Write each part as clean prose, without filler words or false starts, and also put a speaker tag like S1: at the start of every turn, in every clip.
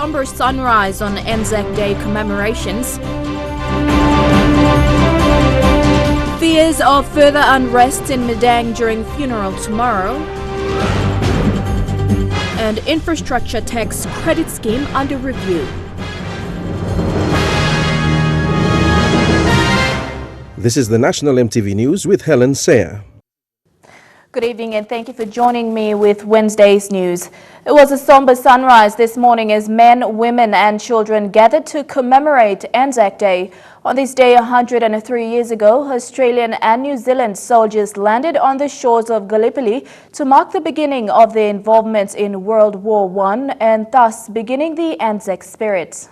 S1: somber sunrise on ANZAC Day commemorations. Fears of further unrest in Madang during funeral tomorrow. And infrastructure tax credit scheme under review.
S2: This is the National EMTV News with Helen Sayer.
S1: Good evening and thank you for joining me with Wednesday's news. It was a somber sunrise this morning as men, women and children gathered to commemorate ANZAC Day. On this day 103 years ago, Australian and New Zealand soldiers landed on the shores of Gallipoli to mark the beginning of their involvement in World War I and thus beginning the ANZAC spirit.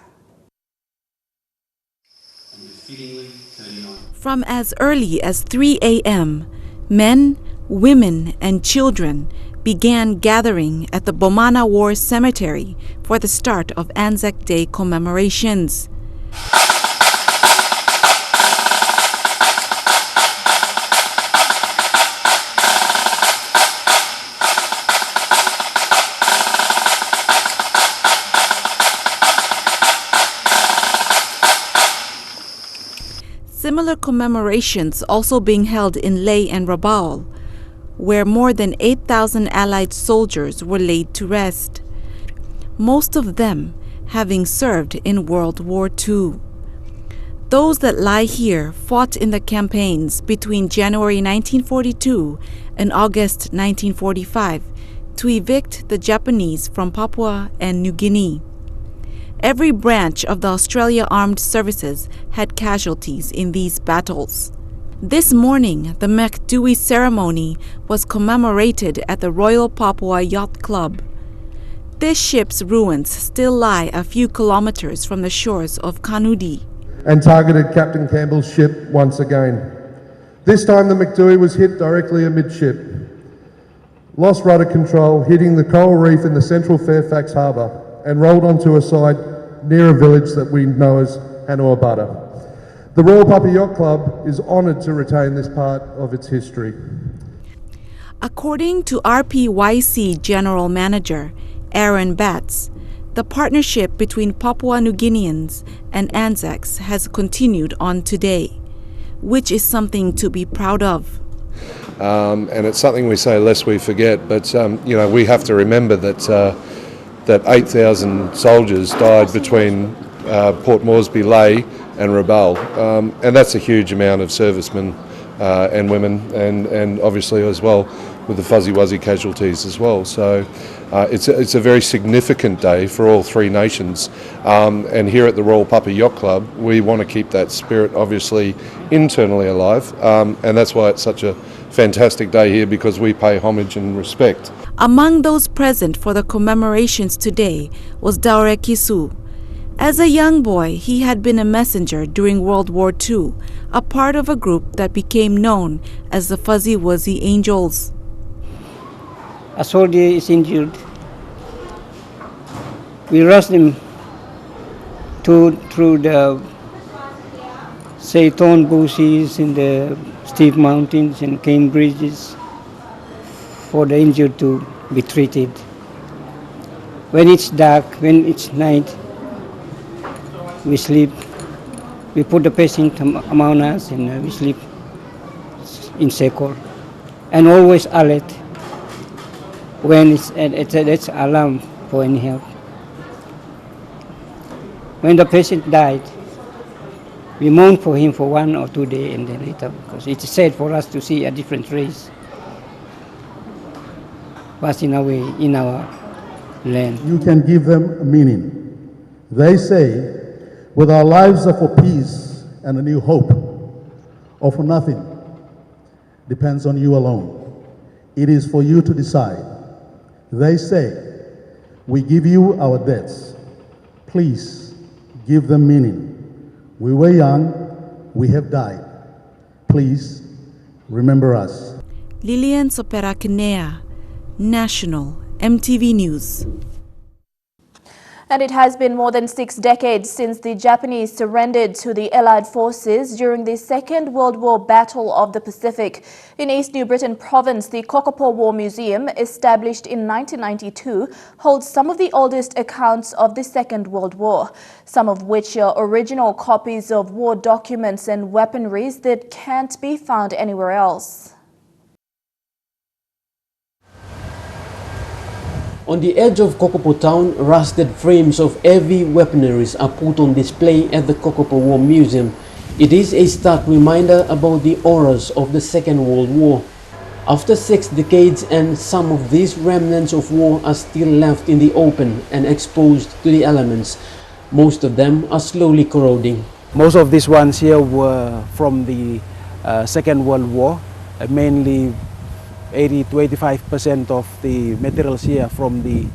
S3: From as early as 3 a.m., men, women and children began gathering at the Bomana War Cemetery for the start of ANZAC Day commemorations. Similar commemorations also being held in Lae and Rabaul, where more than 8,000 Allied soldiers were laid to rest, most of them having served in World War II. Those that lie here fought in the campaigns between January 1942 and August 1945 to evict the Japanese from Papua and New Guinea. Every branch of the Australia Armed Services had casualties in these battles. This morning, the MacDewey ceremony was commemorated at the Royal Papua Yacht Club. This ship's ruins still lie a few kilometers from the shores of Kanudi.
S4: And targeted Captain Campbell's ship once again. This time the MacDewey was hit directly amidship. Lost rudder control, hitting the coral reef in the central Fairfax harbour and rolled onto a side near a village that we know as Hanuabada. The Royal Papua Yacht Club is honoured to retain this part of its history.
S3: According to RPYC General Manager Aaron Batts, the partnership between Papua New Guineans and ANZACs has continued on today, which is something to be proud of.
S5: And it's something we say lest we forget, but we have to remember that 8,000 soldiers died between Port Moresby, Lae and Rabaul, and that's a huge amount of servicemen and women, and obviously as well with the Fuzzy Wuzzy casualties as well. So it's a very significant day for all three nations, and here at the Royal Papua Yacht Club we want to keep that spirit obviously internally alive, and that's why it's such a fantastic day here, because we pay homage and respect.
S3: Among those present for the commemorations today was Daure Kisu. As a young boy, he had been a messenger during World War II, a part of a group that became known as the Fuzzy Wuzzy Angels.
S6: A soldier is injured. We rush him through the thorn bushes in the steep mountains and cane bridges for the injured to be treated. When it's dark, when it's night, we sleep. We put the patient among us and we sleep in secure. And always alert when it's alarm for any help. When the patient died, we mourn for him for 1 or 2 days and then later, because it's sad for us to see a different race passing away in our land.
S4: You can give them a meaning. They say, with our lives are for peace and a new hope, or for nothing, depends on you alone. It is for you to decide. They say, we give you our debts. Please give them meaning. We were young, we have died. Please remember us.
S3: Lilian Soperakinea, National EMTV News.
S1: And it has been more than 6 decades since the Japanese surrendered to the Allied forces during the Second World War Battle of the Pacific. In East New Britain Province, the Kokopo War Museum, established in 1992, holds some of the oldest accounts of the Second World War, some of which are original copies of war documents and weaponry that can't be found anywhere else.
S7: On the edge of Kokopo town, rusted frames of heavy weaponries are put on display at the Kokopo War Museum. It is a stark reminder about the horrors of the Second World War. After 6 decades, and some of these remnants of war are still left in the open and exposed to the elements. Most of them are slowly corroding.
S8: Most of these ones here were from the Second World War, mainly 80 to 85% of the materials here from the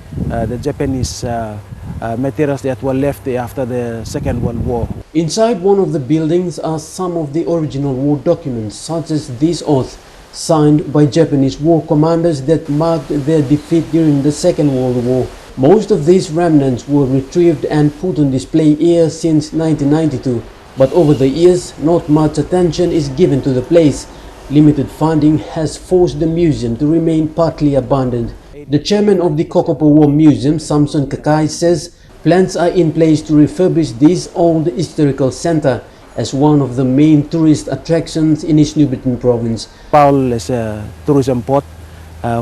S8: Japanese materials that were left after the Second World War.
S7: Inside one of the buildings are some of the original war documents, such as this oath, signed by Japanese war commanders that marked their defeat during the Second World War. Most of these remnants were retrieved and put on display here since 1992, but over the years not much attention is given to the place. Limited funding has forced the museum to remain partly abandoned. The chairman of the Kokopo War Museum, Samson Kakai, says plans are in place to refurbish this old historical center as one of the main tourist attractions in East New Britain Province.
S8: Paul is a tourism port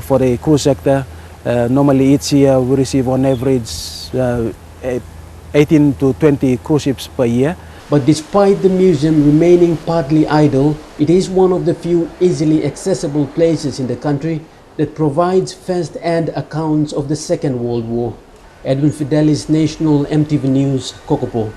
S8: for the cruise sector. Normally each year we receive on average 18 to 20 cruise ships per year.
S7: But despite the museum remaining partly idle, it is one of the few easily accessible places in the country that provides first-hand accounts of the Second World War. Edwin Fidelis, National EMTV News, Kokopo.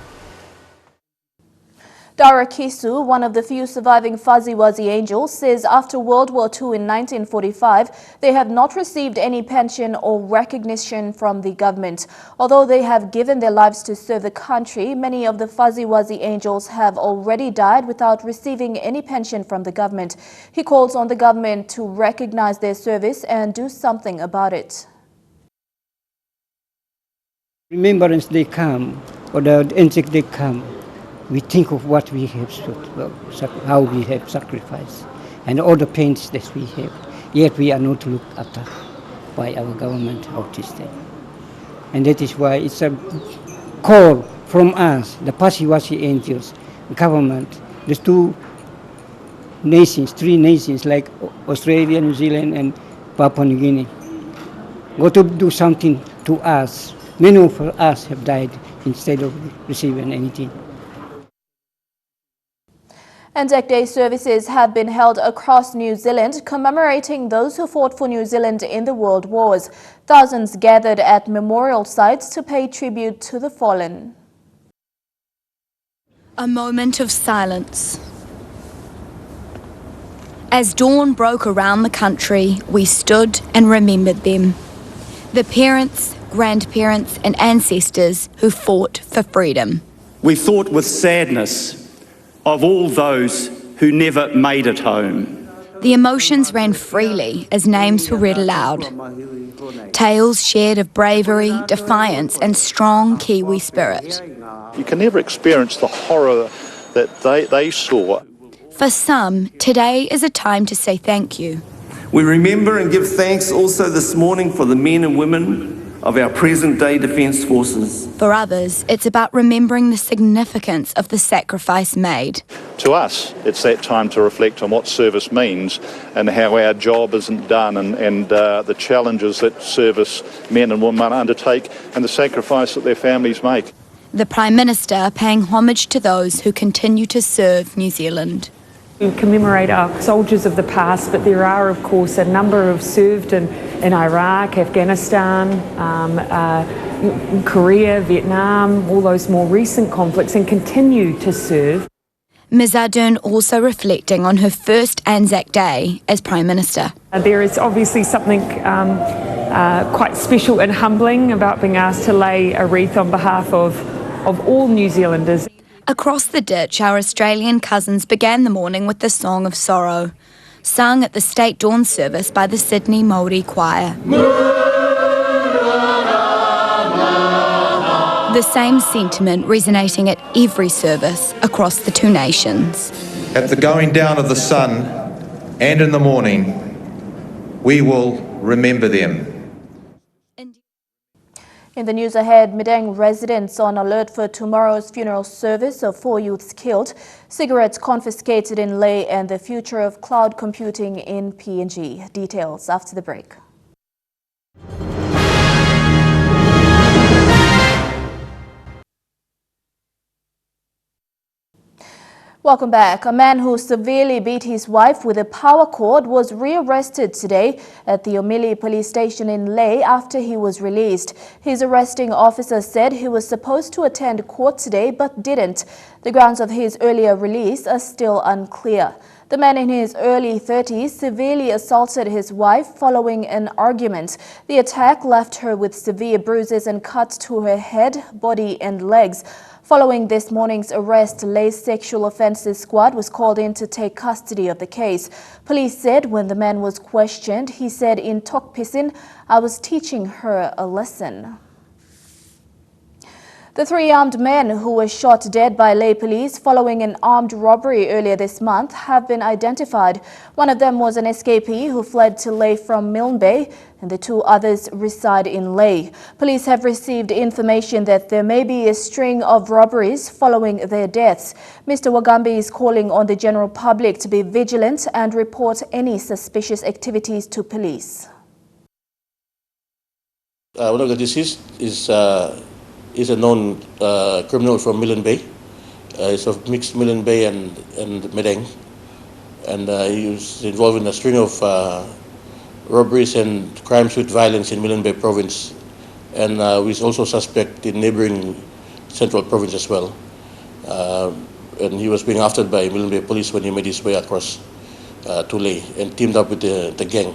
S1: Dara Kisu, one of the few surviving Fuzzy Wuzzy angels, says after World War II in 1945, they have not received any pension or recognition from the government. Although they have given their lives to serve the country, many of the Fuzzy Wuzzy angels have already died without receiving any pension from the government. He calls on the government to recognize their service and do something about it.
S6: Remembrance Day come, or the ANZAC Day come, we think of what we have, how we have sacrificed, and all the pains that we have. Yet we are not looked after by our government, our system. And that is why it's a call from us, the Fuzzy Wuzzy angels, government, the 2 nations, 3 nations like Australia, New Zealand, and Papua New Guinea. Go to do something to us. Many of us have died instead of receiving anything.
S1: ANZAC Day services have been held across New Zealand, commemorating those who fought for New Zealand in the World Wars. Thousands gathered at memorial sites to pay tribute to the fallen.
S9: A moment of silence. As dawn broke around the country, we stood and remembered them. The parents, grandparents and ancestors who fought for freedom.
S10: We thought with sadness of all those who never made it home.
S9: The emotions ran freely as names were read aloud. Tales shared of bravery, defiance and strong Kiwi spirit.
S11: You can never experience the horror that they saw.
S9: For some, today is a time to say thank you.
S12: We remember and give thanks also this morning for the men and women of our present-day Defence Forces.
S9: For others, it's about remembering the significance of the sacrifice made.
S11: To us, it's that time to reflect on what service means and how our job isn't done and the challenges that service men and women undertake and the sacrifice that their families make.
S9: The Prime Minister paying homage to those who continue to serve New Zealand.
S13: We commemorate our soldiers of the past, but there are, of course, a number who've served in Iraq, Afghanistan, Korea, Vietnam, all those more recent conflicts, and continue to serve.
S9: Ms Ardern also reflecting on her first ANZAC Day as Prime Minister.
S13: There is obviously something quite special and humbling about being asked to lay a wreath on behalf of all New Zealanders.
S9: Across the ditch, our Australian cousins began the morning with the Song of Sorrow, sung at the State Dawn service by the Sydney Māori Choir. The same sentiment resonating at every service across the two nations.
S14: At the going down of the sun and in the morning, we will remember them.
S1: In the news ahead, Madang residents on alert for tomorrow's funeral service of 4 youths killed, cigarettes confiscated in Leh, and the future of cloud computing in PNG. Details after the break. Welcome back. A man who severely beat his wife with a power cord was rearrested today at the Omili police station in Leh after he was released. His arresting officer said he was supposed to attend court today but didn't. The grounds of his earlier release are still unclear. The man in his early 30s severely assaulted his wife following an argument. The attack left her with severe bruises and cuts to her head, body and legs. Following this morning's arrest, Leh's Sexual Offences Squad was called in to take custody of the case. Police said when the man was questioned, he said in Tok Pisin, "I was teaching her a lesson." The three armed men who were shot dead by Leh police following an armed robbery earlier this month have been identified. One of them was an escapee who fled to Leh from Milne Bay, and the two others reside in Leh. Police have received information that there may be a string of robberies following their deaths. Mr. Wagambi is calling on the general public to be vigilant and report any suspicious activities to police.
S15: One of the deceased is a known criminal from Milne Bay. He's of mixed Milne Bay and Madang. And he was involved in a string of robberies and crimes with violence in Milne Bay province. And we also suspect in neighboring Central province as well. And he was being after by Milne Bay police when he made his way across to Leh and teamed up with the gang.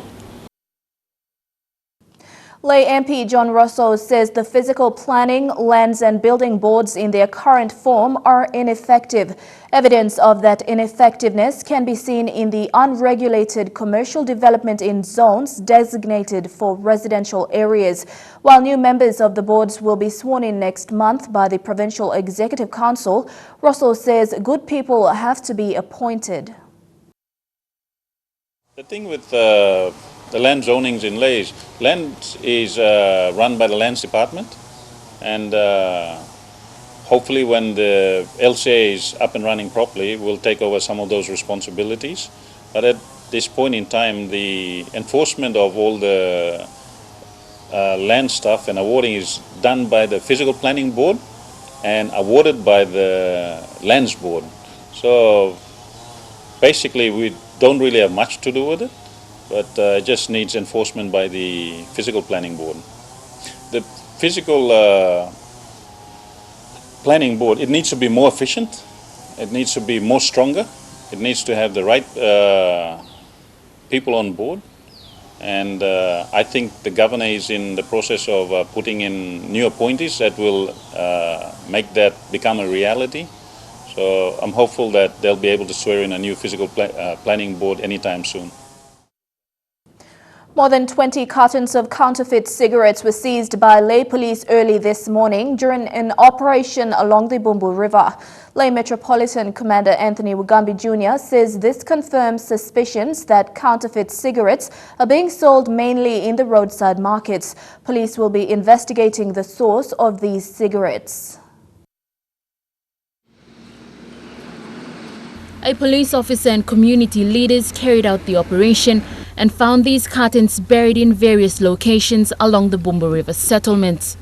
S1: Leh MP John Russell says the physical planning, lands and building boards in their current form are ineffective. Evidence of that ineffectiveness can be seen in the unregulated commercial development in zones designated for residential areas. While new members of the boards will be sworn in next month by the Provincial Executive Council, Russell says good people have to be appointed.
S16: The thing with the land zonings in Leh, land is run by the Lands Department, and hopefully when the LCA is up and running properly, we'll take over some of those responsibilities. But at this point in time, the enforcement of all the land stuff and awarding is done by the Physical Planning Board and awarded by the Lands Board. So basically we don't really have much to do with it, but it just needs enforcement by the Physical Planning Board. The Physical Planning Board, it needs to be more efficient, it needs to be more stronger, it needs to have the right people on board, and I think the governor is in the process of putting in new appointees that will make that become a reality. So I'm hopeful that they'll be able to swear in a new Physical Planning Board anytime soon.
S1: More than 20 cartons of counterfeit cigarettes were seized by Leh police early this morning during an operation along the Bumbu River. Leh Metropolitan Commander Anthony Wagambi Jr. says this confirms suspicions that counterfeit cigarettes are being sold mainly in the roadside markets. Police will be investigating the source of these cigarettes.
S17: A police officer and community leaders carried out the operation and found these cartons buried in various locations along the Bumbu River settlements.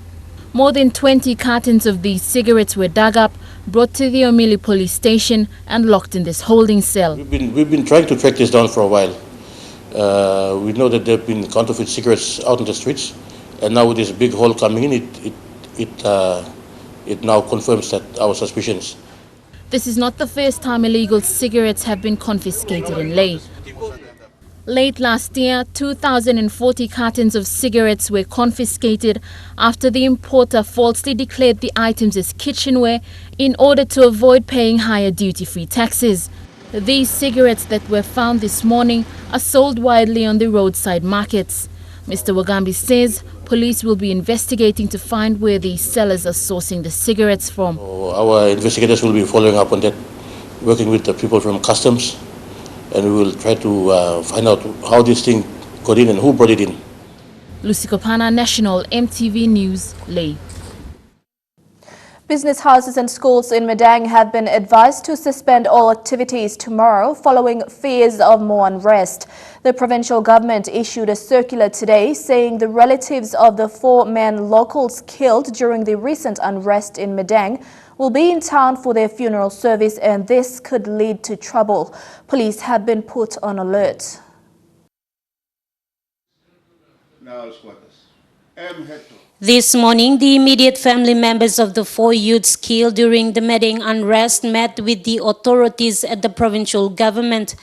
S17: More than 20 cartons of these cigarettes were dug up, brought to the Omili police station and locked in this holding cell.
S15: We've been trying to track this down for a while. We know that there have been counterfeit cigarettes out in the streets, and now with this big hole coming in, it now confirms that our suspicions.
S17: This is not the first time illegal cigarettes have been confiscated in Leh. Late last year, 2,040 cartons of cigarettes were confiscated after the importer falsely declared the items as kitchenware in order to avoid paying higher duty-free taxes. These cigarettes that were found this morning are sold widely on the roadside markets. Mr. Wagambi says police will be investigating to find where the sellers are sourcing the cigarettes from.
S15: Our investigators will be following up on that, working with the people from customs, and we will try to find out how this thing got in and who brought it in.
S17: Lucy Kopana, National EMTV News, Leh.
S1: Business houses and schools in Madang have been advised to suspend all activities tomorrow following fears of more unrest. The provincial government issued a circular today saying the relatives of the 4 men locals killed during the recent unrest in Madang will be in town for their funeral service, and this could lead to trouble. Police have been put on alert.
S18: This morning, the immediate family members of the 4 youths killed during the Madang unrest met with the authorities at the provincial government.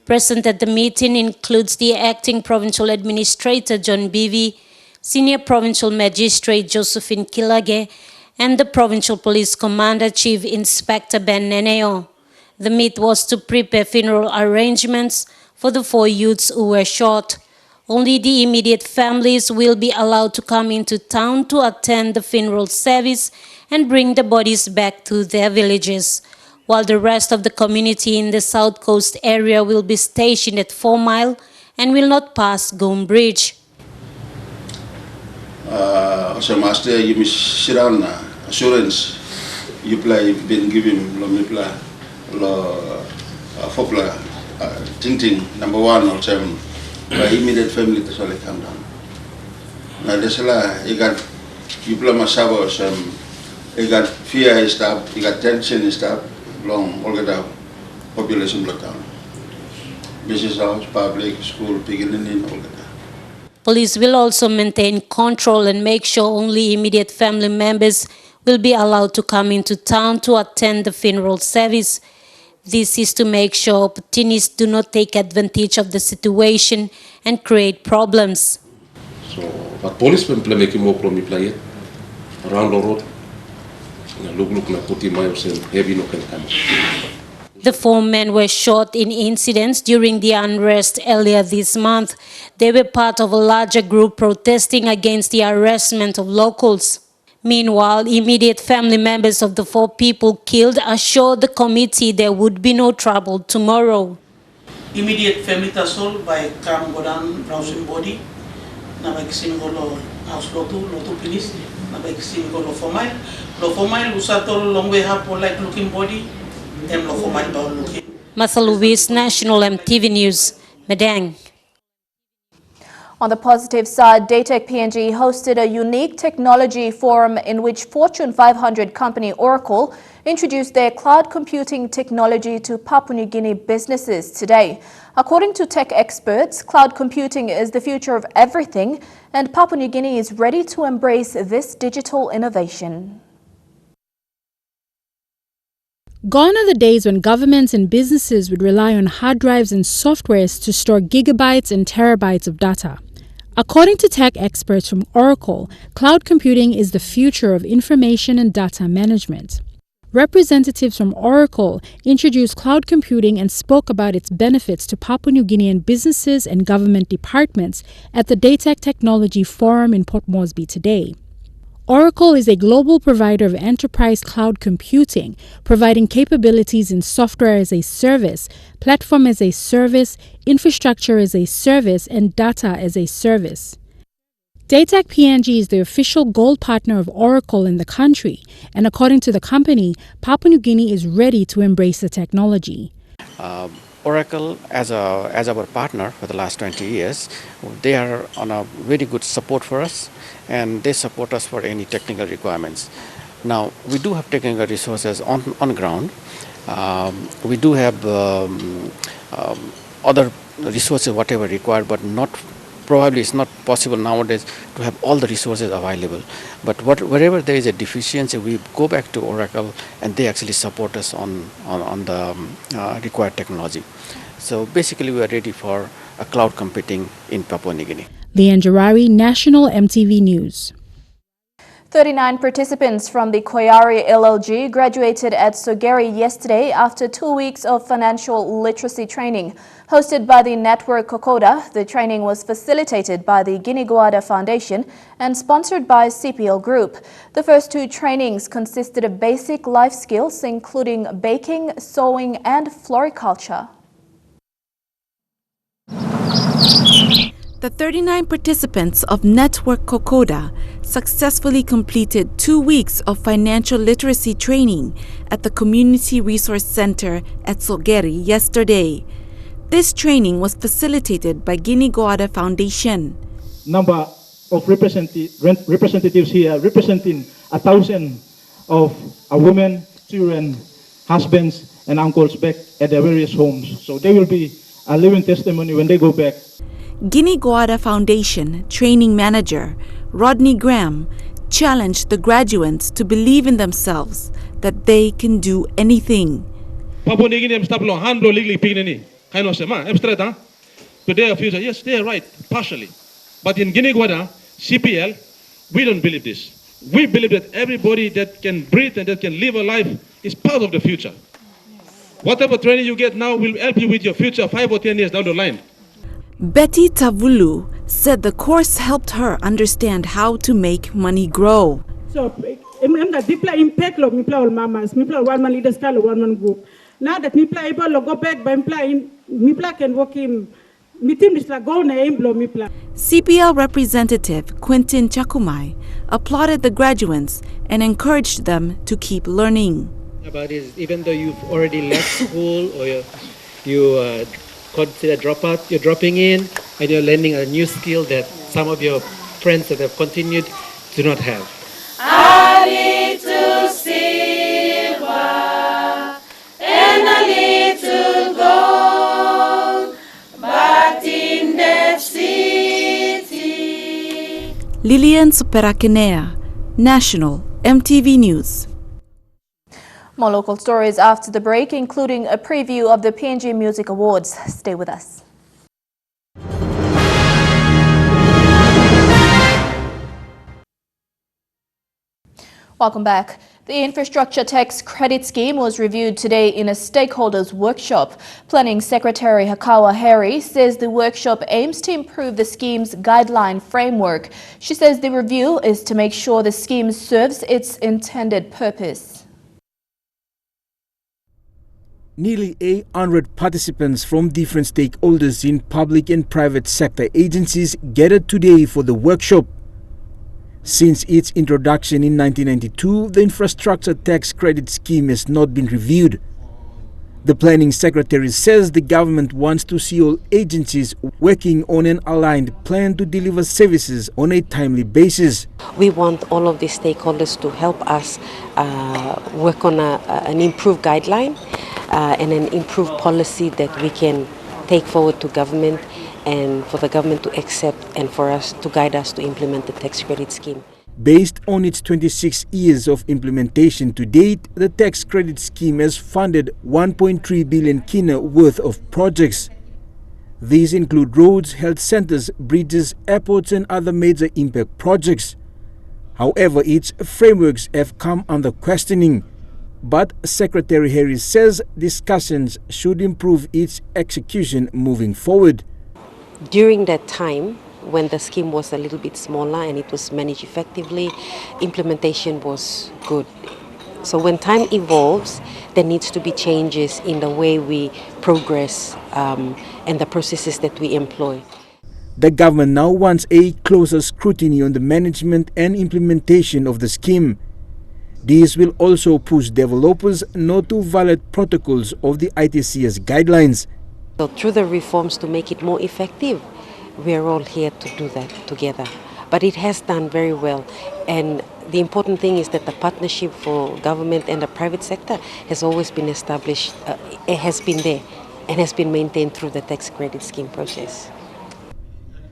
S18: Present at the meeting includes the acting provincial administrator John Bivi, senior provincial magistrate Josephine Kilage, and the provincial police commander Chief Inspector Ben Neneo. The meet was to prepare funeral arrangements for the 4 youths who were shot. Only the immediate families will be allowed to come into town to attend the funeral service and bring the bodies back to their villages, while the rest of the community in the South Coast area will be stationed at 4 Mile and will not pass Gome Bridge.
S19: Master, you miss Shiran assurance you play been given lo Fopla Ting number 1 or 7. My immediate family to solely come down. Now this you got masaba you got fear is stop, you got tension is stop, long all the population block down. Business house, public, school, beginning all the
S18: Police will also maintain control and make sure only immediate family members will be allowed to come into town to attend the funeral service. This is to make sure opportunists do not take advantage of the situation and create problems.
S20: So, but police will play making more from me play around the road. Look na puti miles and heavy no can come.
S18: The 4 men were shot in incidents during the unrest earlier this month. They were part of a larger group protesting against the arrestment of locals. Meanwhile, immediate family members of the 4 people killed assured the committee there would be no trouble tomorrow.
S21: Immediate family tasol by Kam Godan Browsing Body, Nabakisim Golo House Lotu Police, Nabakisim Golo Formail, Loformail, Usatol Longway Hapo like looking body, and Loformail Bao looking.
S18: Mathaluis, National EMTV News, Madang.
S1: On the positive side, Datec PNG hosted a unique technology forum in which Fortune 500 company Oracle introduced their cloud computing technology to Papua New Guinea businesses today. According to tech experts, cloud computing is the future of everything, and Papua New Guinea is ready to embrace this digital innovation.
S22: Gone are the days when governments and businesses would rely on hard drives and softwares to store gigabytes and terabytes of data. According to tech experts from Oracle, cloud computing is the future of information and data management. Representatives from Oracle introduced cloud computing and spoke about its benefits to Papua New Guinean businesses and government departments at the Datec Technology Forum in Port Moresby today. Oracle is a global provider of enterprise cloud computing, providing capabilities in software as a service, platform as a service, infrastructure as a service, and data as a service. Datec PNG is the official gold partner of Oracle in the country, and according to the company, Papua New Guinea is ready to embrace the technology.
S23: Oracle, as our partner for the last 20 years, they are on a very good support for us, and they support us for any technical requirements. Now, we do have technical resources on ground. We do have other resources, whatever required, but probably it's not possible nowadays to have all the resources available. But wherever there is a deficiency, we go back to Oracle, and they actually support us on the required technology. So basically, we are ready for a cloud computing in Papua New Guinea.
S22: Leanne Jarari, National EMTV News.
S1: 39 participants from the Koyari LLG graduated at Sogeri yesterday after 2 weeks of financial literacy training. Hosted by the network Kokoda, the training was facilitated by the Guinea-Guada Foundation and sponsored by CPL Group. The first two trainings consisted of basic life skills including baking, sewing and floriculture.
S3: The 39 participants of Network Kokoda successfully completed 2 weeks of financial literacy training at the Community Resource Center at Sogeri yesterday. This training was facilitated by Guinea-Guada Foundation.
S2: Number of representatives here representing 1,000 of our women, children, husbands and uncles back at their various homes. So they will be a living testimony when they go back.
S3: Guinea-Guada Foundation Training Manager Rodney Graham challenged the graduates to believe in themselves, that they can do anything.
S4: Today, future, yes, they are right, partially. But in Guinea-Guada, CPL, we don't believe this. We believe that everybody that can breathe and that can live a life is part of the future. Whatever training you get now will help you with your future 5 or 10 years down the line.
S3: Betty Tavulu said the course helped her understand how to make money grow.
S5: So, impact lo mipla mamas, mipla one man leaders kalo one man group. Now that mipla able to go back by mipla can work in mitim is la go na imblo mipla.
S3: CPL representative Quentin Chakumai applauded the graduates and encouraged them to keep learning.
S24: About is even though you've already left school or you consider dropout, you're dropping in and you're learning a new skill that some of your friends that have continued do not have.
S25: A little silver and a little gold, but in the city.
S3: Lilian Superakenea, National EMTV News.
S1: More local stories after the break, including a preview of the PNG Music Awards. Stay with us. Welcome back. The Infrastructure Tax Credit Scheme was reviewed today in a stakeholders workshop. Planning Secretary Hakawa Harry says the workshop aims to improve the scheme's guideline framework. She says the review is to make sure the scheme serves its intended purpose.
S26: Nearly 800 participants from different stakeholders in public and private sector agencies gathered today for the workshop. Since its introduction in 1992, the Infrastructure Tax Credit Scheme has not been reviewed. The Planning Secretary says the government wants to see all agencies working on an aligned plan to deliver services on a timely basis.
S27: We want all of the stakeholders to help us work on an improved guideline and an improved policy that we can take forward to government and for the government to accept and for us to guide us to implement the tax credit scheme.
S26: Based on its 26 years of implementation to date, the tax credit scheme has funded 1.3 billion kina worth of projects. These include roads, health centers, bridges, airports and other major impact projects. However, its frameworks have come under questioning. But Secretary Harris says discussions should improve its execution moving forward.
S27: During that time, when the scheme was a little bit smaller and it was managed effectively, implementation was good. So when time evolves, there needs to be changes in the way we progress and the processes that we employ.
S26: The government now wants a closer scrutiny on the management and implementation of the scheme. These will also push developers not to violate protocols of the ITCS guidelines.
S27: So through the reforms to make it more effective, we are all here to do that together. But it has done very well. And the important thing is that the partnership for government and the private sector has always been established, it has been there and has been maintained through the tax credit scheme process.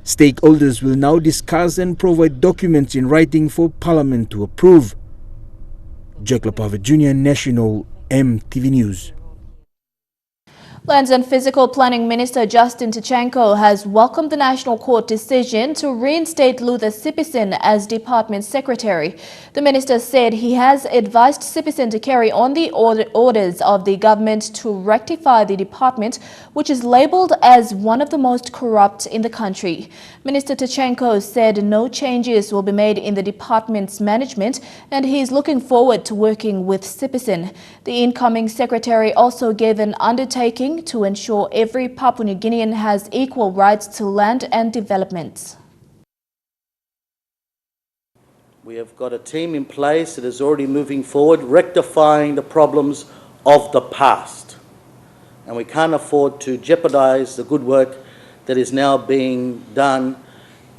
S26: Stakeholders will now discuss and provide documents in writing for Parliament to approve. Jack Lapava Jr., National EMTV News.
S1: Lands and Physical Planning Minister Justin Tichenko has welcomed the National Court decision to reinstate Luther Sipison as Department Secretary. The minister said he has advised Sipison to carry on the orders of the government to rectify the department, which is labelled as one of the most corrupt in the country. Minister Tichenko said no changes will be made in the department's management and he is looking forward to working with Sipison. The incoming secretary also gave an undertaking to ensure every Papua New Guinean has equal rights to land and development.
S6: We have got a team in place that is already moving forward, rectifying the problems of the past. And we can't afford to jeopardise the good work that is now being done,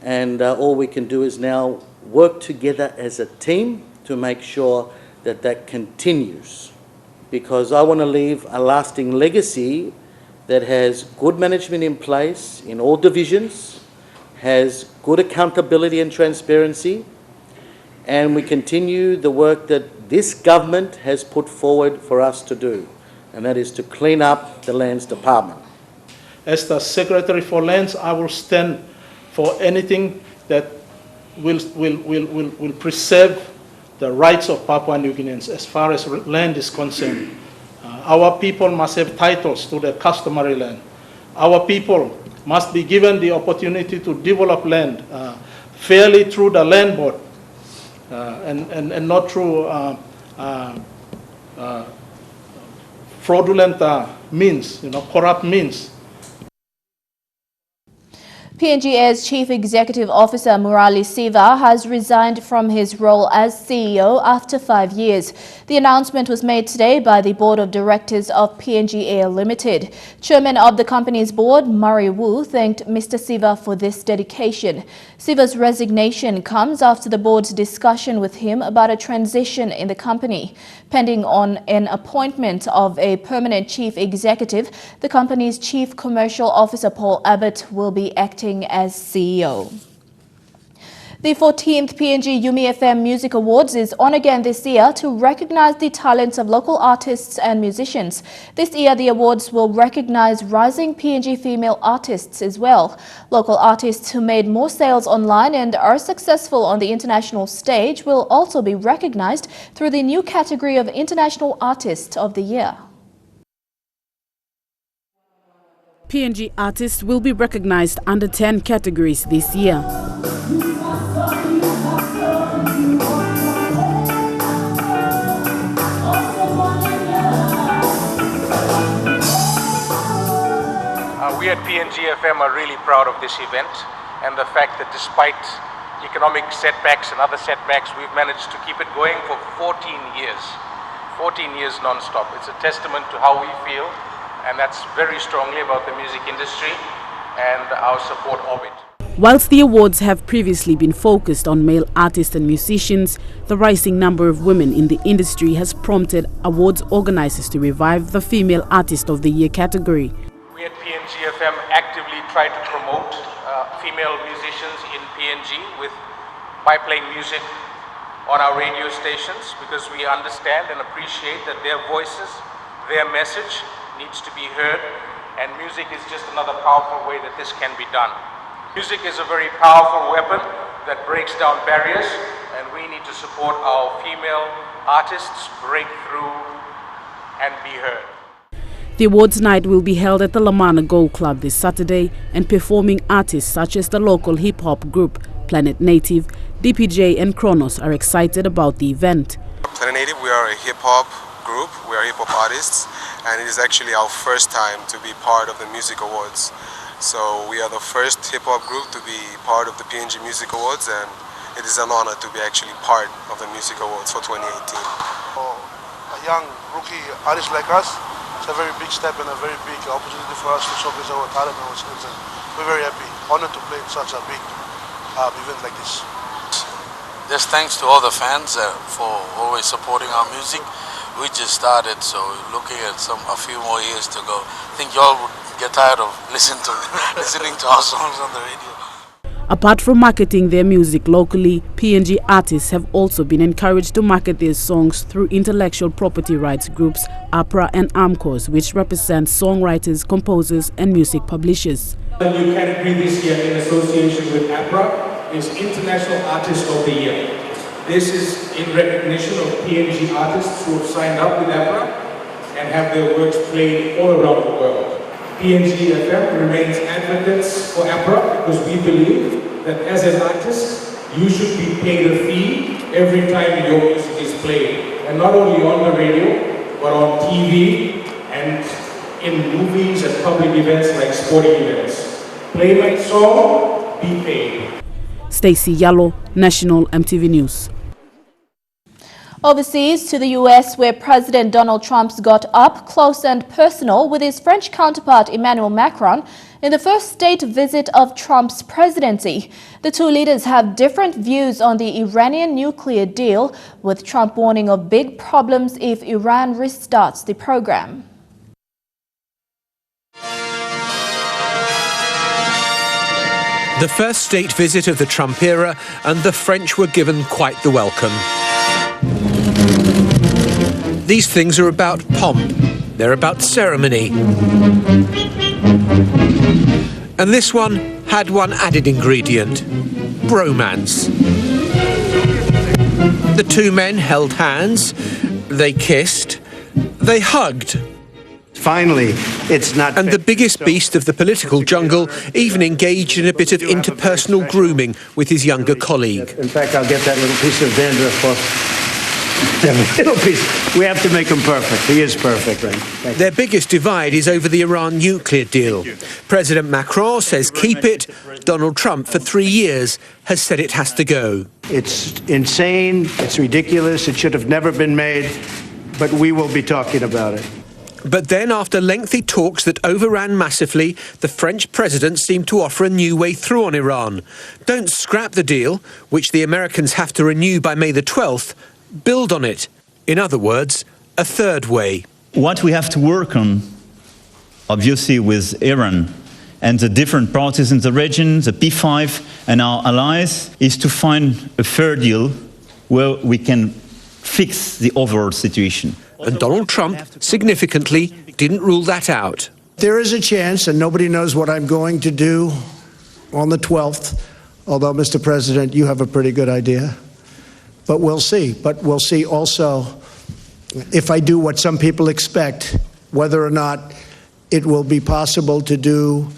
S6: and all we can do is now work together as a team to make sure that that continues. Because I want to leave a lasting legacy that has good management in place in all divisions, has good accountability and transparency, and we continue the work that this government has put forward for us to do, and that is to clean up the Lands Department.
S2: As the Secretary for Lands, I will stand for anything that will preserve the rights of Papua New Guineans as far as land is concerned. Our people must have titles to the customary land. Our people must be given the opportunity to develop land fairly through the land board and not through fraudulent means, corrupt means.
S1: PNG Air's Chief Executive Officer Murali Siva has resigned from his role as CEO after 5 years. The announcement was made today by the Board of Directors of PNG Air Limited. Chairman of the company's board, Murray Wu, thanked Mr. Siva for this dedication. Siva's resignation comes after the board's discussion with him about a transition in the company. Pending on an appointment of a permanent chief executive, the company's chief commercial officer, Paul Abbott, will be acting as CEO. The 14th PNG Yumi FM Music Awards is on again this year to recognize the talents of local artists and musicians. This year, the awards will recognize rising PNG female artists as well. Local artists who made more sales online and are successful on the international stage will also be recognized through the new category of International Artist of the Year.
S3: PNG artists will be recognized under 10 categories this year.
S7: We at PNG FM are really proud of this event and the fact that despite economic setbacks and other setbacks, we've managed to keep it going for 14 years. 14 years non-stop. It's a testament to how we feel, and that's very strongly about the music industry and our support of it.
S3: Whilst the awards have previously been focused on male artists and musicians, the rising number of women in the industry has prompted awards organizers to revive the Female Artist of the Year category.
S7: We at PNG FM actively try to promote female musicians in PNG by playing music on our radio stations, because we understand and appreciate that their voices, their message needs to be heard, and music is just another powerful way that this can be done. Music is a very powerful weapon that breaks down barriers, and we need to support our female artists break through and be heard.
S3: The awards night will be held at the Lamana Gold Club this Saturday, and performing artists such as the local hip-hop group Planet Native, DPJ and Kronos are excited about the event.
S8: Planet Native, we are a hip-hop group, we are hip-hop artists, and it is actually our first time to be part of the Music Awards. So we are the first hip-hop group to be part of the PNG Music Awards, and it is an honor to be actually part of the Music Awards for 2018.
S10: For a young rookie artist like us, it's a very big step and a very big opportunity for us to showcase our talent and our skills, and we're very happy, honored to play in such a big event like this.
S11: Just thanks to all the fans for always supporting our music. We just started, so looking at a few more years to go. I think y'all would get tired of listening to our songs on the radio.
S9: Apart from marketing their music locally, PNG artists have also been encouraged to market their songs through intellectual property rights groups APRA and AMCOS, which represent songwriters, composers and music publishers.
S12: The new category this year in association with APRA is International Artist of the Year. This is in recognition of PNG artists who have signed up with APRA and have their works played all around the world. PNG FM remains advocates for APRA because we believe that as an artist, you should be paid a fee every time your music is played. And not only on the radio, but on TV and in movies and public events like sporting events. Play my song, be paid.
S9: Stacey Yallo, National EMTV News.
S1: Overseas to the US, where President Donald Trump got up close and personal with his French counterpart Emmanuel Macron in the first state visit of Trump's presidency. The two leaders have different views on the Iranian nuclear deal, with Trump warning of big problems if Iran restarts the program.
S13: The first state visit of the Trump era, and the French were given quite the welcome. These things are about pomp, they're about ceremony. And this one had one added ingredient: bromance. The two men held hands, they kissed, they hugged.
S14: Finally, it's not...
S13: And the biggest beast of the political jungle even engaged in a bit of interpersonal grooming with his younger colleague.
S14: In fact, I'll get that little piece of dandruff off. Little piece. We have to make him perfect. He is perfect, right?
S13: Their biggest divide is over the Iran nuclear deal. President Macron says keep it. Donald Trump, for 3 years, has said it has to go.
S14: It's insane. It's ridiculous. It should have never been made. But we will be talking about it.
S13: But then, after lengthy talks that overran massively, the French president seemed to offer a new way through on Iran. Don't scrap the deal, which the Americans have to renew by May the 12th. Build on it. In other words, a third way.
S15: What we have to work on, obviously, with Iran and the different parties in the region, the P5 and our allies, is to find a fair deal where we can fix the overall situation.
S13: And Donald Trump, significantly, didn't rule that out.
S14: There is a chance, and nobody knows what I'm going to do on the 12th, although, Mr. President, you have a pretty good idea. But we'll see. But we'll see also if I do what some people expect, whether or not it will be possible to do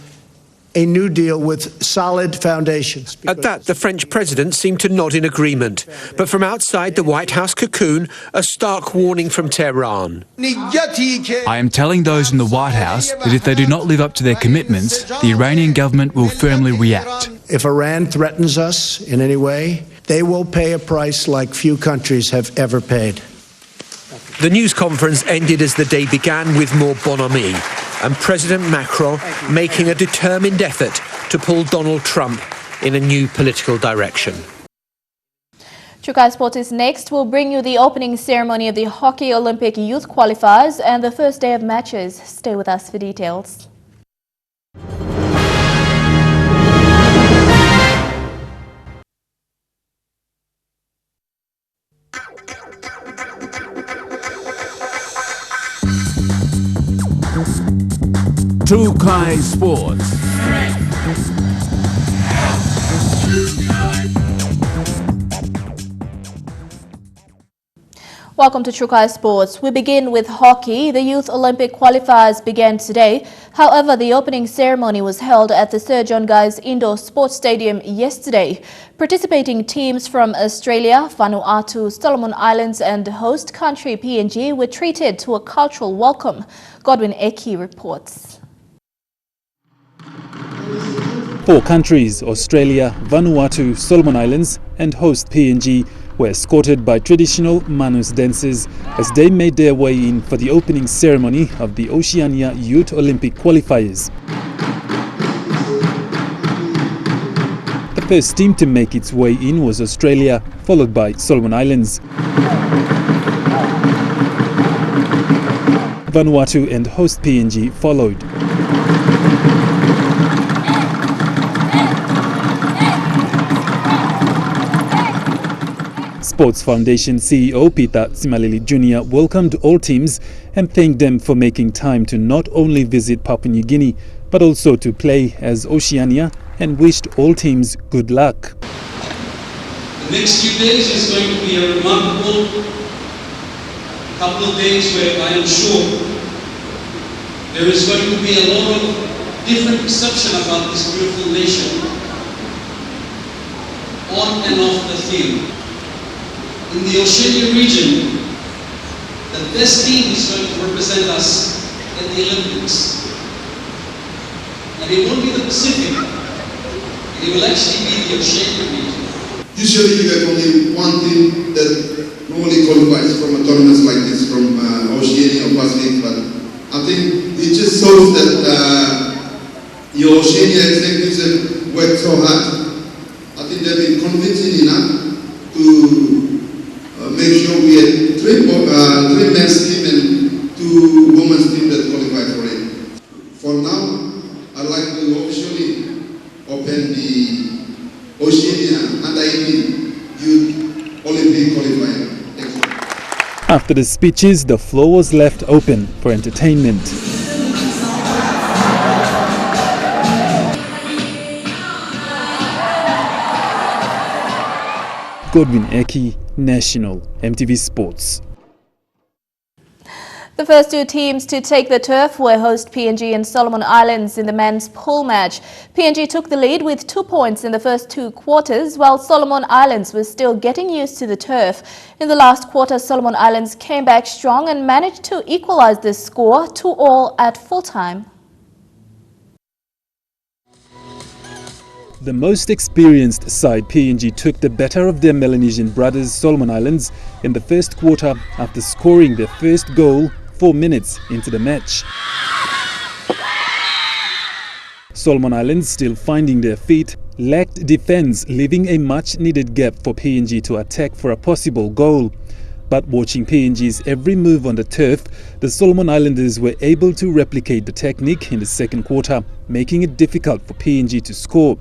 S14: a new deal with solid foundations.
S13: At that, the French president seemed to nod in agreement. But from outside the White House cocoon, a stark warning from Tehran.
S16: I am telling those in the White House that if they do not live up to their commitments, the Iranian government will firmly react.
S14: If Iran threatens us in any way, they will pay a price like few countries have ever paid.
S13: The news conference ended as the day began with more bonhomie, and President Macron making a determined effort to pull Donald Trump in a new political direction.
S1: Chukai Sport is next. We'll bring you the opening ceremony of the Hockey Olympic Youth Qualifiers and the first day of matches. Stay with us for details.
S17: Chukai Sports.
S1: Welcome to Chukai Sports. We begin with hockey. The Youth Olympic qualifiers began today. However, the opening ceremony was held at the Sir John Guy's Indoor Sports Stadium yesterday. Participating teams from Australia, Vanuatu, Solomon Islands and host country PNG were treated to a cultural welcome. Godwin Eki reports.
S28: 4 countries, Australia, Vanuatu, Solomon Islands and host PNG, were escorted by traditional Manus dancers as they made their way in for the opening ceremony of the Oceania Youth Olympic qualifiers. The first team to make its way in was Australia, followed by Solomon Islands. Vanuatu and host PNG followed. Sports Foundation CEO Peter Simalili Jr. welcomed all teams and thanked them for making time to not only visit Papua New Guinea but also to play as Oceania, and wished all teams good luck.
S4: The next few days is going to be a remarkable couple of days where I am sure there is going to be a lot of different perception about this beautiful nation on and off the field. In the Oceania region, the best team is going to represent us at the Olympics. And it won't be the Pacific, it will actually be the Oceania region.
S5: Usually you get only one team that normally qualifies from a tournament like this, from Oceania or Pacific, but I think it just shows that your Oceania executives have worked so hard. I think they've been convincing enough to make sure we had three men's team and 2 women's team that qualified for it. For now, I'd like to officially open the Oceania Under-18 Youth Olympic qualifier. Thank you.
S28: After the speeches, the floor was left open for entertainment. Godwin Eki, National, MTV Sports.
S1: The first 2 teams to take the turf were host PNG and Solomon Islands in the men's pool match. PNG took the lead with 2 points in the first 2 quarters, while Solomon Islands was still getting used to the turf. In the last quarter, Solomon Islands came back strong and managed to equalize the score 2-2 at full-time.
S28: The most experienced side, PNG, took the better of their Melanesian brothers, Solomon Islands, in the first quarter after scoring their first goal 4 minutes into the match. Solomon Islands, still finding their feet, lacked defense, leaving a much-needed gap for PNG to attack for a possible goal. But watching PNG's every move on the turf, the Solomon Islanders were able to replicate the technique in the second quarter, making it difficult for PNG to score.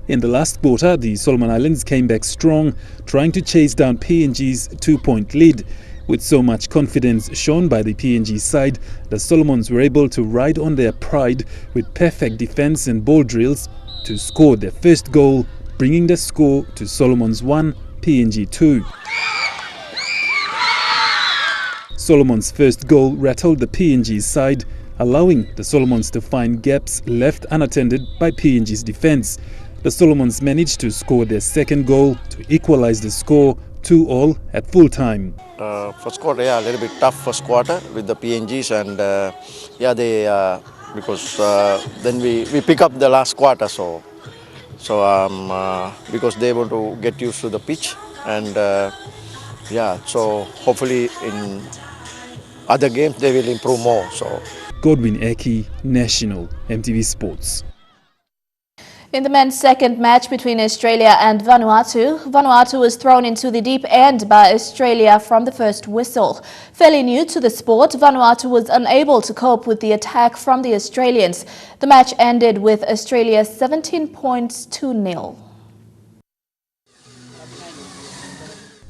S28: In the last quarter, the Solomon Islands came back strong, trying to chase down PNG's 2-point lead. With so much confidence shown by the PNG side, the Solomons were able to ride on their pride with perfect defense and ball drills to score their first goal, bringing the score to Solomons 1, PNG 2. Solomon's first goal rattled the PNG side, allowing the Solomons to find gaps left unattended by PNG's defense. The Solomons managed to score their second goal to equalize the score 2-2 at full time.
S18: First quarter, a little bit tough first quarter with the PNGs, and because then we pick up the last quarter, so because they want to get used to the pitch, and so hopefully in other games they will improve more. So
S28: Godwin Eki, National, MTV Sports.
S1: In the men's second match between Australia and Vanuatu, Vanuatu was thrown into the deep end by Australia from the first whistle. Fairly new to the sport, Vanuatu was unable to cope with the attack from the Australians. The match ended with Australia 17 points to 0.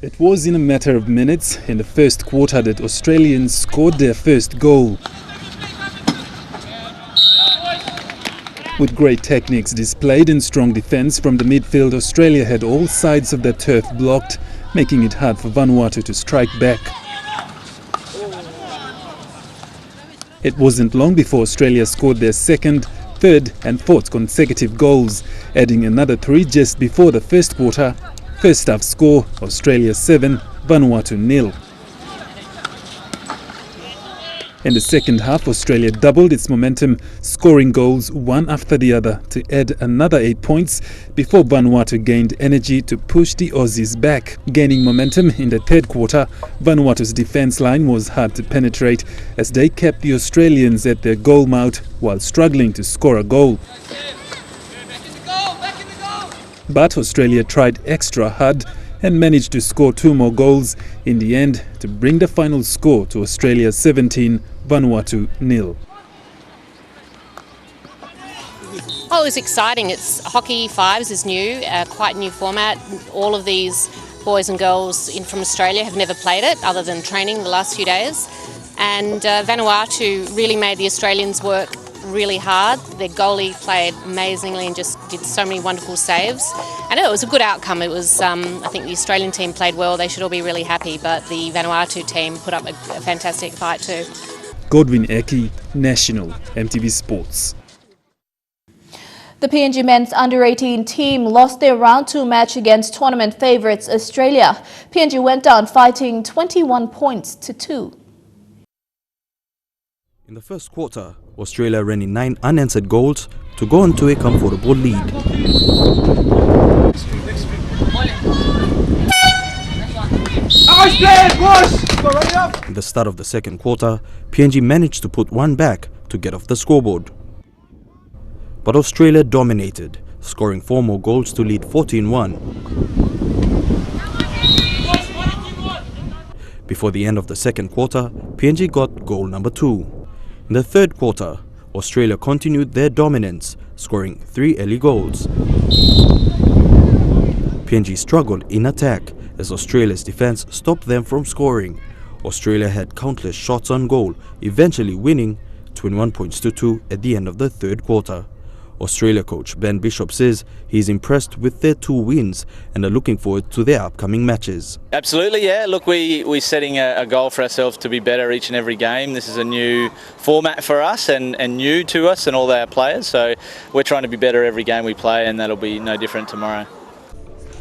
S28: It was in a matter of minutes in the first quarter that Australians scored their first goal. With great techniques displayed and strong defence from the midfield, Australia had all sides of the turf blocked, making it hard for Vanuatu to strike back. It wasn't long before Australia scored their second, third and fourth consecutive goals, adding another 3 just before the first quarter. First half score, Australia 7, Vanuatu 0. In the second half, Australia doubled its momentum, scoring goals one after the other to add another 8 points before Vanuatu gained energy to push the Aussies back. Gaining momentum in the third quarter, Vanuatu's defence line was hard to penetrate as they kept the Australians at their goal mouth while struggling to score a goal. But Australia tried extra hard and managed to score 2 more goals in the end to bring the final score to Australia 17, Vanuatu 0.
S19: Well, it was exciting. It's Hockey Fives is new, quite new format. All of these boys and girls from Australia have never played it other than training the last few days. And Vanuatu really made the Australians work really hard. Their goalie played amazingly and just did so many wonderful saves. And it was a good outcome. It was, I think the Australian team played well. They should all be really happy. But the Vanuatu team put up a fantastic fight too.
S28: Godwin Eki, National, MTV Sports.
S1: The PNG men's under-18 team lost their round 2 match against tournament favourites Australia. PNG went down fighting 21 points to 2.
S20: In the first quarter, Australia ran in 9 unanswered goals to go on to a comfortable lead. In the start of the second quarter, PNG managed to put one back to get off the scoreboard. But Australia dominated, scoring 4 more goals to lead 14-1. Before the end of the second quarter, PNG got goal number 2. In the third quarter, Australia continued their dominance, scoring 3 early goals. PNG struggled in attack as Australia's defence stopped them from scoring. Australia had countless shots on goal, eventually winning 21 points to 2 at the end of the third quarter. Australia coach Ben Bishop says he's impressed with their 2 wins and are looking forward to their upcoming matches.
S21: Absolutely, yeah. Look, we're setting a goal for ourselves to be better each and every game. This is a new format for us and new to us and all our players. So we're trying to be better every game we play, and that'll be no different tomorrow.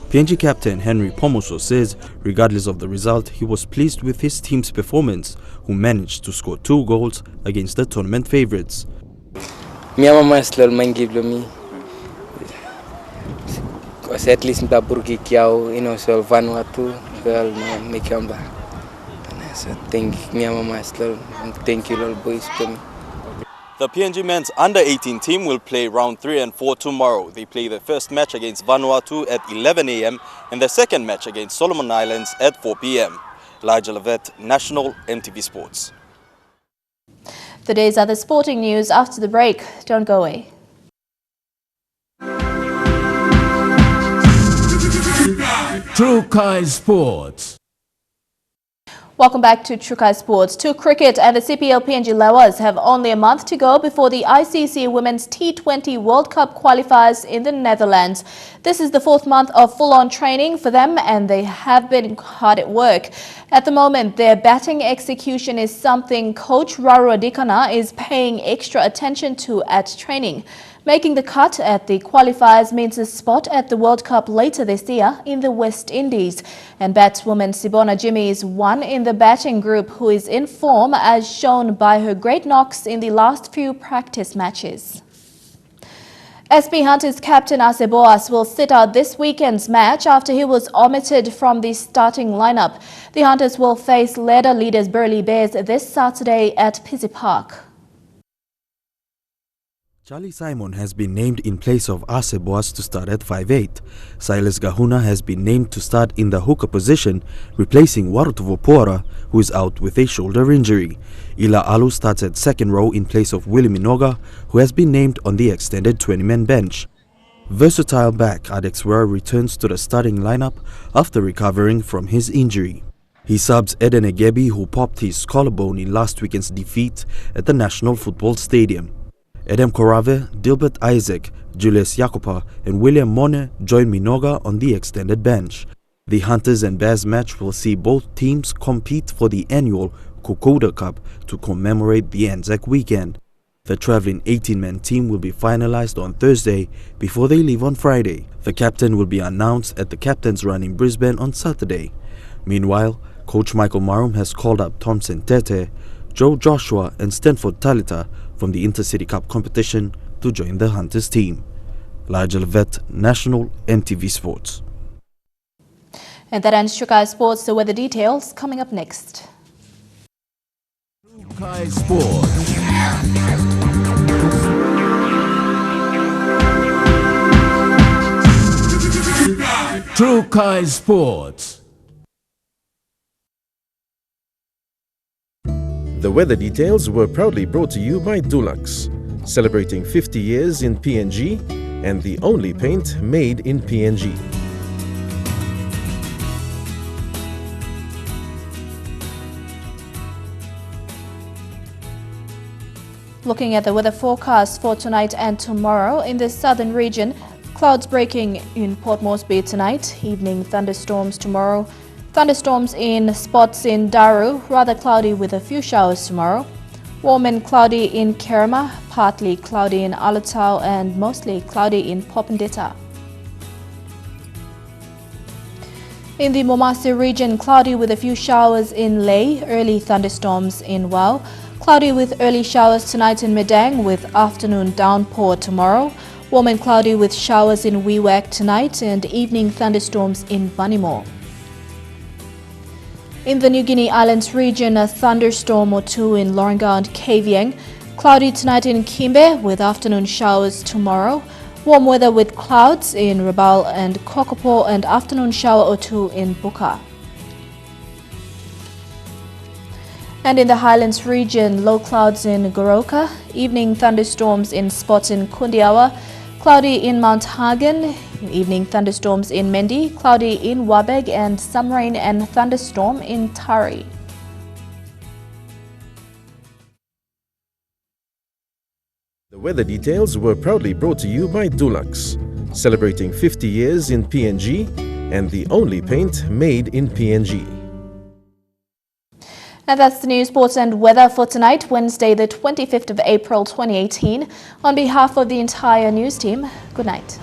S20: PNG captain Henry Pomoso says regardless of the result, he was pleased with his team's performance, who managed to score 2 goals against the tournament favourites.
S22: Minha mamãe selalu main game me. At least minta burki kiau, soal Vanuatu, soal Mikamba. So thank minha mamãe selalu, thank you all boys for me.
S20: The PNG men's under-18 team will play round 3 and 4 tomorrow. They play their first match against Vanuatu at 11 a.m. and their second match against Solomon Islands at 4 p.m. Elijah Levet, National, MTV Sports.
S1: The day's other sporting news after the break. Don't go away.
S17: Trukai Sports.
S1: Welcome back to Trukai Sports. To cricket, and the CPL PNG Lawas have only a month to go before the ICC Women's T20 World Cup qualifiers in the Netherlands. This is the 4th month of full-on training for them, and they have been hard at work. At the moment, their batting execution is something coach Raro Adikana is paying extra attention to at training. Making the cut at the qualifiers means a spot at the World Cup later this year in the West Indies. And batswoman Sibona Jimmy is one in the batting group who is in form, as shown by her great knocks in the last few practice matches. SP Hunters captain Ase Boas will sit out this weekend's match after he was omitted from the starting lineup. The Hunters will face ladder leaders Burleigh Bears this Saturday at Pizi Park.
S20: Charlie Simon has been named in place of Ase Boas to start at 5'8". Silas Gahuna has been named to start in the hooker position, replacing Warutuvo Puara, who is out with a shoulder injury. Ila Alu starts at second row in place of Willie Minoga, who has been named on the extended 20-man bench. Versatile back Adex Wera returns to the starting lineup after recovering from his injury. He subs Eden Egebi, who popped his collarbone in last weekend's defeat at the National Football Stadium. Edem Korave, Dilbert Isaac, Julius Jakopa and William Mone join Minoga on the extended bench. The Hunters and Bears match will see both teams compete for the annual Kokoda Cup to commemorate the ANZAC weekend. The travelling 18-man team will be finalised on Thursday before they leave on Friday. The captain will be announced at the Captain's Run in Brisbane on Saturday. Meanwhile, Coach Michael Marum has called up Thompson Tete, Joe Joshua and Stanford Talita from the Intercity Cup competition to join the Hunters team. Elijah Levet, National, MTV Sports.
S1: And that ends Trukai Sports. The weather details coming up next.
S17: Trukai Sports. Trukai Sports.
S23: The weather details were proudly brought to you by Dulux.
S2: celebrating 50 years in PNG and the only paint made in PNG.
S1: Looking at the weather forecast for tonight and tomorrow, in the southern region, clouds breaking in Port Moresby tonight, evening thunderstorms tomorrow, thunderstorms in spots in Daru, rather cloudy with a few showers tomorrow, warm and cloudy in Kerema, partly cloudy in Alatau and mostly cloudy in Popondetta. In the Momasi region, cloudy with a few showers in Lae, early thunderstorms in Wau, cloudy with early showers tonight in Madang with afternoon downpour tomorrow, warm and cloudy with showers in Wewak tonight and evening thunderstorms in Bunimore. In the New Guinea Islands region, a thunderstorm or two in Lorengau and Kavieng, cloudy tonight in Kimbe with afternoon showers tomorrow, warm weather with clouds in Rabaul and Kokopo and afternoon shower or two in Buka. And in the Highlands region, low clouds in Goroka, evening thunderstorms in spots in Kundiawa, cloudy in Mount Hagen, evening thunderstorms in Mendi, cloudy in Wabeg and some rain and thunderstorm in Tari.
S2: The weather details were proudly brought to you by Dulux, celebrating 50 years in PNG and the only paint made in PNG.
S1: And that's the news, sports and weather for tonight, Wednesday, the 25th of April 2018. On behalf of the entire news team, good night.